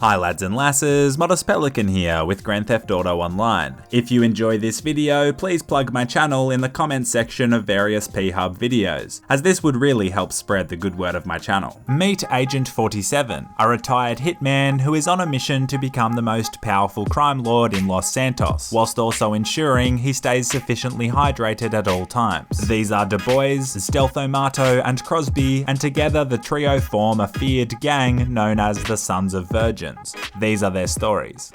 Hi lads and lasses, Modest Pelican here with Grand Theft Auto Online. If you enjoy this video, please plug my channel in the comments section of various P-Hub videos, as this would really help spread the good word of my channel. Meet Agent 47, a retired hitman who is on a mission to become the most powerful crime lord in Los Santos, whilst also ensuring he stays sufficiently hydrated at all times. These are Du Bois, Stealth-O-Mato, and Crosby, and together the trio form a feared gang known as the Sons of Virgins. These are their stories.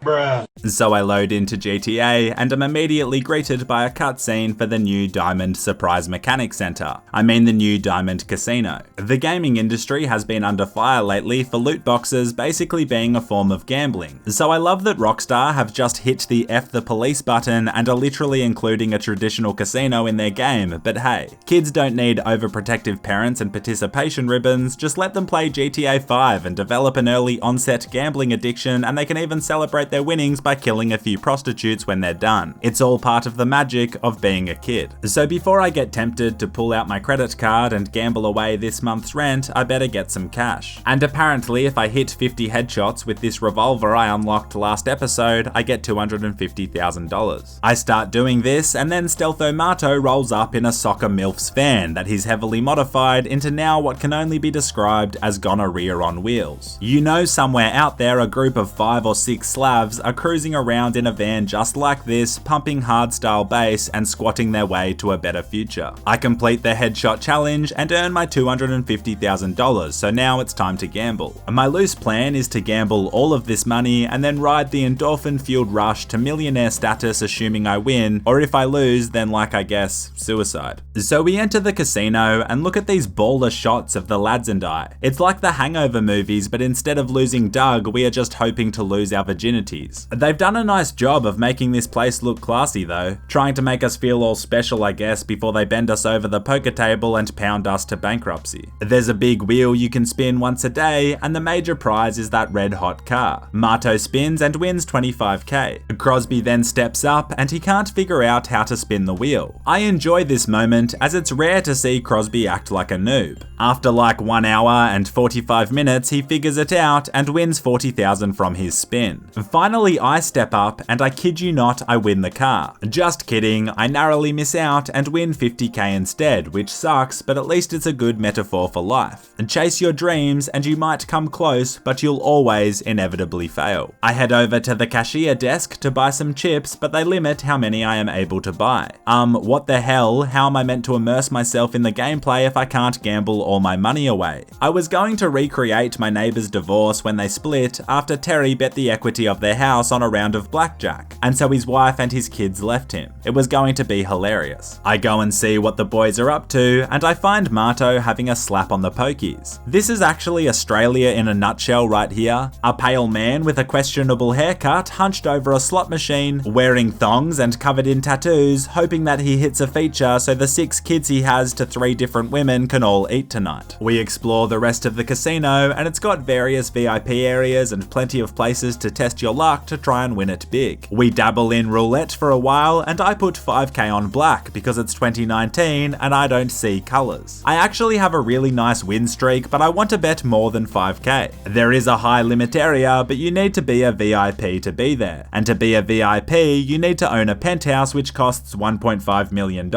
Bruh. So I load into GTA and am immediately greeted by a cutscene for the new Diamond Surprise Mechanics Center. I mean the new Diamond Casino. The gaming industry has been under fire lately for loot boxes basically being a form of gambling. So I love that Rockstar have just hit the F the police button and are literally including a traditional casino in their game, but hey, kids don't need overprotective parents and participation ribbons, just let them play GTA 5 and develop an early onset gambling addiction, and they can even celebrate their winnings by killing a few prostitutes when they're done. It's all part of the magic of being a kid. So before I get tempted to pull out my credit card and gamble away this month's rent, I better get some cash. And apparently if I hit 50 headshots with this revolver I unlocked last episode, I get $250,000. I start doing this, and then Stealth-O-Mato rolls up in a soccer MILF's van that he's heavily modified into now what can only be described as gonorrhea on wheels. You know, somewhere out there a group of 5 or 6 Slavs are cruising around in a van just like this, pumping hardstyle bass and squatting their way to a better future. I complete the headshot challenge and earn my $250,000, so now it's time to gamble. My loose plan is to gamble all of this money and then ride the endorphin-fueled rush to millionaire status assuming I win, or if I lose, then I guess, suicide. So we enter the casino and look at these baller shots of the lads and I. It's like the Hangover movies, but instead of losing Doug, we are just hoping to lose our virginities. They've done a nice job of making this place look classy though, trying to make us feel all special I guess before they bend us over the poker table and pound us to bankruptcy. There's a big wheel you can spin once a day, and the major prize is that red hot car. Mato spins and wins $25K. Crosby then steps up and he can't figure out how to spin the wheel. I enjoy this moment as it's rare to see Crosby act like a noob. After 1 hour and 45 minutes he figures it out and wins $40,000 from his spin. Finally I step up and I kid you not, I win the car. Just kidding, I narrowly miss out and win $50K instead, which sucks, but at least it's a good metaphor for life. Chase your dreams and you might come close, but you'll always inevitably fail. I head over to the cashier desk to buy some chips, but they limit how many I am able to buy. What the hell? How am I meant to immerse myself in the gameplay if I can't gamble all my money away? I was going to recreate my neighbor's divorce when they split after Terry bet the equity of their house on a round of blackjack, and so his wife and his kids left him. It was going to be hilarious. I go and see what the boys are up to, and I find Mato having a slap on the pokies. This is actually Australia in a nutshell right here. A pale man with a questionable haircut hunched over a slot machine, wearing thongs and covered in tattoos, hoping that he hits a feature so the 6 kids he has to 3 different women can all eat tonight. We explore the rest of the casino, and it's got various VIP areas and plenty of places to test your luck to try and win it big. We dabble in roulette for a while, and I put $5K on black because it's 2019 and I don't see colors. I actually have a really nice win streak, but I want to bet more than $5K. There is a high limit area, but you need to be a VIP to be there. And to be a VIP, you need to own a penthouse which costs $1.5 million.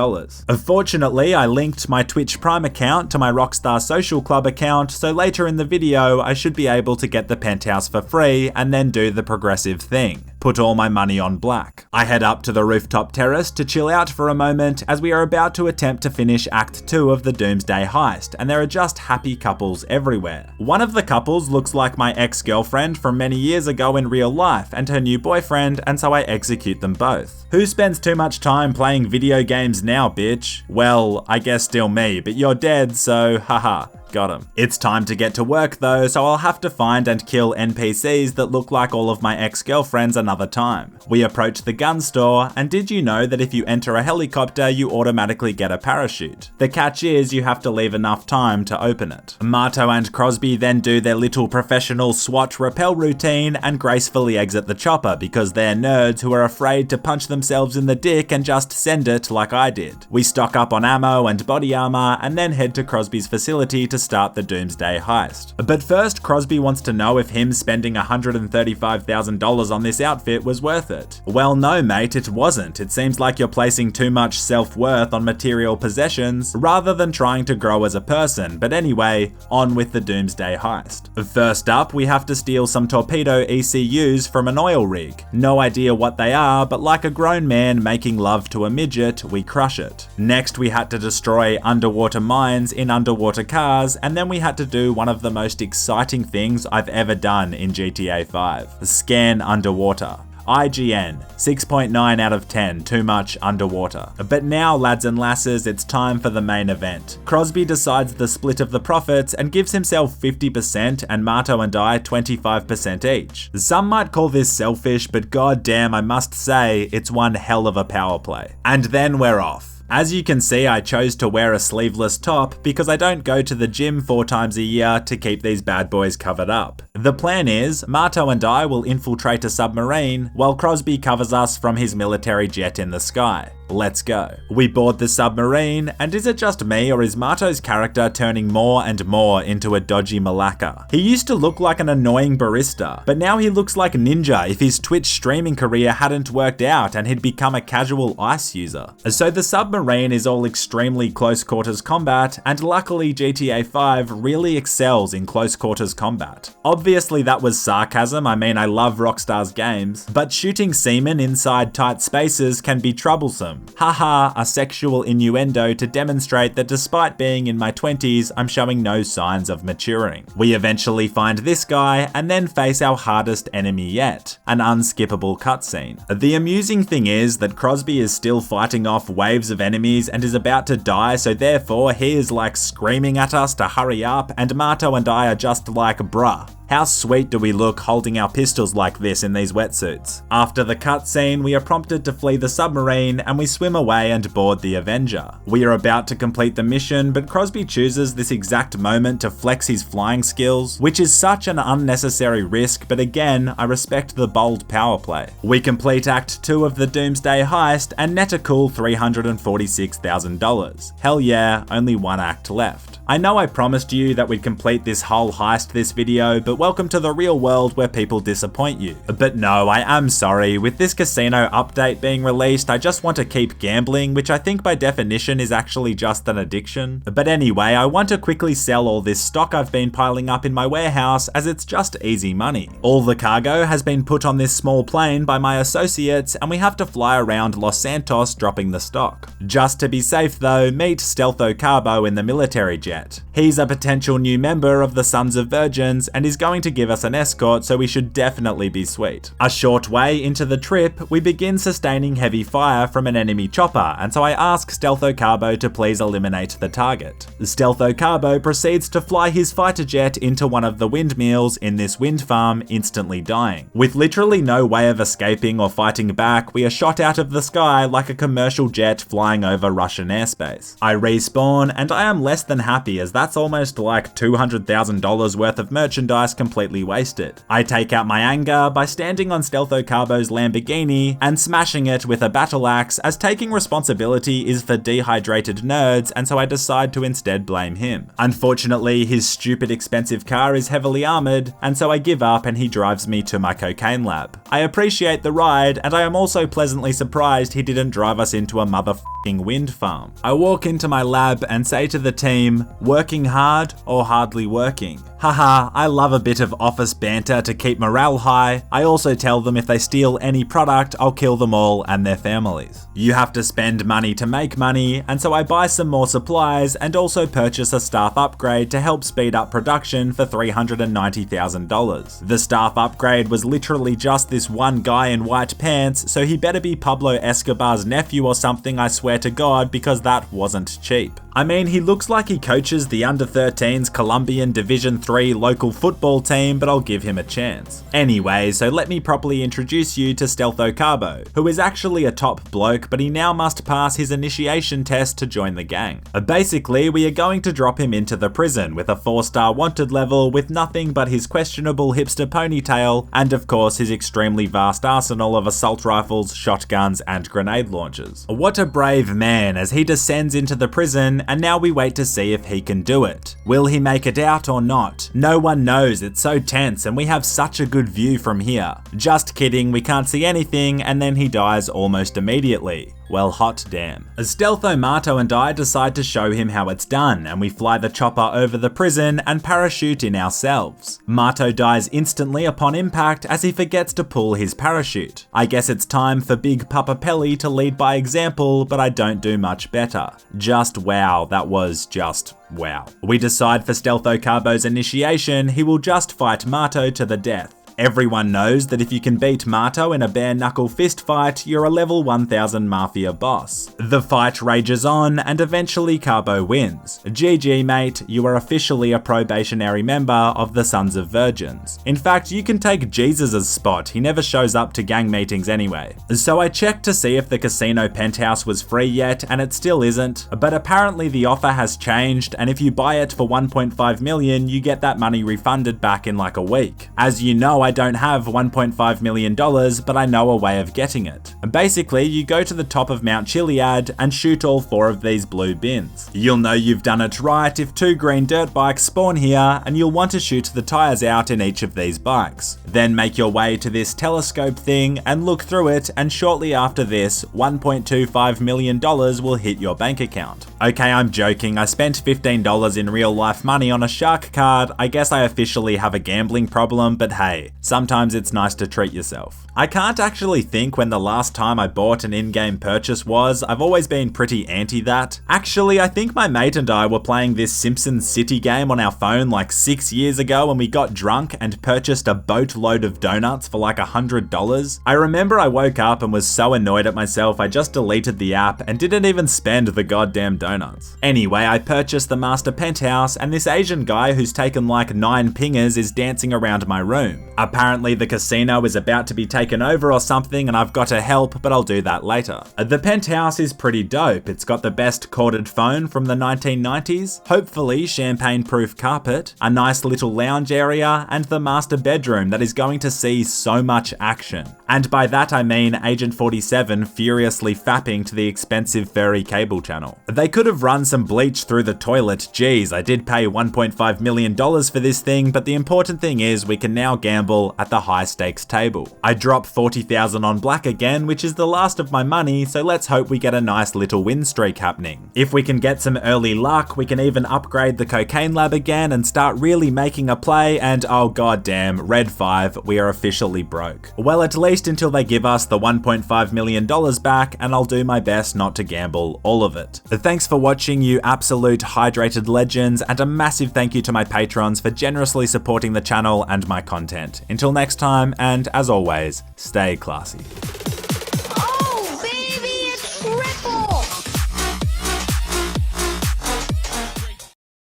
Fortunately, I linked my Twitch Prime account to my Rockstar Social Club account, so later in the video I should be able to get the penthouse for free and then do the progressive thing. Put all my money on black. I head up to the rooftop terrace to chill out for a moment as we are about to attempt to finish Act 2 of the Doomsday Heist, and there are just happy couples everywhere. One of the couples looks like my ex-girlfriend from many years ago in real life and her new boyfriend, and so I execute them both. Who spends too much time playing video games now, bitch? Well, I guess still me, but you're dead, so haha. Got him. It's time to get to work though, so I'll have to find and kill NPCs that look like all of my ex-girlfriends and another time. We approach the gun store, and did you know that if you enter a helicopter, you automatically get a parachute? The catch is you have to leave enough time to open it. Marto and Crosby then do their little professional SWAT rappel routine and gracefully exit the chopper because they're nerds who are afraid to punch themselves in the dick and just send it like I did. We stock up on ammo and body armor and then head to Crosby's facility to start the Doomsday heist. But first, Crosby wants to know if him spending $135,000 on this outfit was worth it. Well, no mate, it wasn't. It seems like you're placing too much self-worth on material possessions rather than trying to grow as a person. But anyway, on with the Doomsday heist. First up, we have to steal some torpedo ECUs from an oil rig. No idea what they are, but like a grown man making love to a midget, we crush it. Next, we had to destroy underwater mines in underwater cars, and then we had to do one of the most exciting things I've ever done in GTA 5. Scan underwater. IGN, 6.9 out of 10, too much underwater. But now, lads and lasses, it's time for the main event. Crosby decides the split of the profits and gives himself 50% and Marto and I 25% each. Some might call this selfish, but goddamn, I must say, it's one hell of a power play. And then we're off. As you can see, I chose to wear a sleeveless top because I don't go to the gym 4 times a year to keep these bad boys covered up. The plan is, Marto and I will infiltrate a submarine while Crosby covers us from his military jet in the sky. Let's go. We board the submarine, and is it just me or is Marto's character turning more and more into a dodgy malacca? He used to look like an annoying barista, but now he looks like Ninja if his Twitch streaming career hadn't worked out and he'd become a casual ice user. So the submarine is all extremely close quarters combat, and luckily GTA 5 really excels in close quarters combat. Obviously that was sarcasm, I mean I love Rockstar's games, but shooting seamen inside tight spaces can be troublesome. Haha, a sexual innuendo to demonstrate that despite being in my 20s, I'm showing no signs of maturing. We eventually find this guy and then face our hardest enemy yet, an unskippable cutscene. The amusing thing is that Crosby is still fighting off waves of enemies and is about to die, so therefore he is like screaming at us to hurry up, and Marto and I are just like, bruh. How sweet do we look holding our pistols like this in these wetsuits? After the cutscene, we are prompted to flee the submarine and we swim away and board the Avenger. We are about to complete the mission, but Crosby chooses this exact moment to flex his flying skills, which is such an unnecessary risk, but again, I respect the bold power play. We complete Act 2 of the Doomsday heist and net a cool $346,000. Hell yeah, only one act left. I know I promised you that we'd complete this whole heist this video, but welcome to the real world where people disappoint you. But no, I am sorry, with this casino update being released, I just want to keep gambling, which I think by definition is actually just an addiction. But anyway, I want to quickly sell all this stock I've been piling up in my warehouse as it's just easy money. All the cargo has been put on this small plane by my associates and we have to fly around Los Santos dropping the stock. Just to be safe though, meet Stealtho Carbo in the military jet. He's a potential new member of the Sons of Virgins and is going to give us an escort, so we should definitely be sweet. A short way into the trip, we begin sustaining heavy fire from an enemy chopper, and so I ask Stealtho Carbo to please eliminate the target. Stealtho Carbo proceeds to fly his fighter jet into one of the windmills in this wind farm, instantly dying. With literally no way of escaping or fighting back, we are shot out of the sky like a commercial jet flying over Russian airspace. I respawn, and I am less than happy as that's almost like $200,000 worth of merchandise completely wasted. I take out my anger by standing on Stealtho Carbo's Lamborghini and smashing it with a battle axe, as taking responsibility is for dehydrated nerds, and so I decide to instead blame him. Unfortunately, his stupid expensive car is heavily armored, and so I give up and he drives me to my cocaine lab. I appreciate the ride, and I am also pleasantly surprised he didn't drive us into a motherfucking wind farm. I walk into my lab and say to the team, working hard or hardly working? Haha, I love a bit of office banter to keep morale high. I also tell them if they steal any product, I'll kill them all and their families. You have to spend money to make money, and so I buy some more supplies and also purchase a staff upgrade to help speed up production for $390,000. The staff upgrade was literally just this one guy in white pants, so he better be Pablo Escobar's nephew or something, I swear to God, because that wasn't cheap. I mean, he looks like he coaches the under-13s Colombian Division 3 local football team, but I'll give him a chance. Anyway, so let me properly introduce you to Stealtho Carbo, who is actually a top bloke, but he now must pass his initiation test to join the gang. Basically, we are going to drop him into the prison with a 4-star wanted level with nothing but his questionable hipster ponytail and of course his extremely vast arsenal of assault rifles, shotguns and grenade launchers. What a brave man as he descends into the prison, and now we wait to see if he can do it. Will he make it out or not? No one knows, it's so tense and we have such a good view from here. Just kidding, we can't see anything and then he dies almost immediately. Well, hot damn. Stealtho Mato and I decide to show him how it's done, and we fly the chopper over the prison and parachute in ourselves. Mato dies instantly upon impact as he forgets to pull his parachute. I guess it's time for Big Papa Pelli to lead by example, but I don't do much better. Just wow, that was just wow. We decide for Stealtho Carbo's initiation, he will just fight Mato to the death. Everyone knows that if you can beat Mato in a bare-knuckle fist fight, you're a level 1000 Mafia boss. The fight rages on, and eventually Carbo wins. GG mate, you are officially a probationary member of the Sons of Virgins. In fact, you can take Jesus' spot, he never shows up to gang meetings anyway. So I checked to see if the casino penthouse was free yet, and it still isn't, but apparently the offer has changed, and if you buy it for 1.5 million, you get that money refunded back in like a week. As you know, I don't have $1.5 million, but I know a way of getting it. Basically, you go to the top of Mount Chiliad and shoot all 4 of these blue bins. You'll know you've done it right if 2 green dirt bikes spawn here, and you'll want to shoot the tires out in each of these bikes. Then make your way to this telescope thing and look through it, and shortly after this, $1.25 million will hit your bank account. Okay, I'm joking, I spent $15 in real life money on a shark card. I guess I officially have a gambling problem, but hey, sometimes it's nice to treat yourself. I can't actually think when the last time I bought an in-game purchase was. I've always been pretty anti that. Actually, I think my mate and I were playing this Simpsons City game on our phone like 6 years ago and we got drunk and purchased a boatload of donuts for like $100. I remember I woke up and was so annoyed at myself I just deleted the app and didn't even spend the goddamn donuts. Anyway, I purchased the master penthouse and this Asian guy who's taken like 9 pingers is dancing around my room. Apparently the casino is about to be taken over or something and I've got to help, but I'll do that later. The penthouse is pretty dope. It's got the best corded phone from the 1990s, hopefully champagne-proof carpet, a nice little lounge area, and the master bedroom that is going to see so much action. And by that I mean Agent 47 furiously fapping to the expensive furry cable channel. They could have run some bleach through the toilet. Geez, I did pay $1.5 million for this thing, but the important thing is we can now gamble at the high stakes table. I drop 40,000 on black again, which is the last of my money, so let's hope we get a nice little win streak happening. If we can get some early luck, we can even upgrade the cocaine lab again and start really making a play, and oh goddamn, Red 5, we are officially broke. Well, at least until they give us the $1.5 million back, and I'll do my best not to gamble all of it. Thanks for watching, you absolute hydrated legends, and a massive thank you to my patrons for generously supporting the channel and my content. Until next time, and as always, stay classy.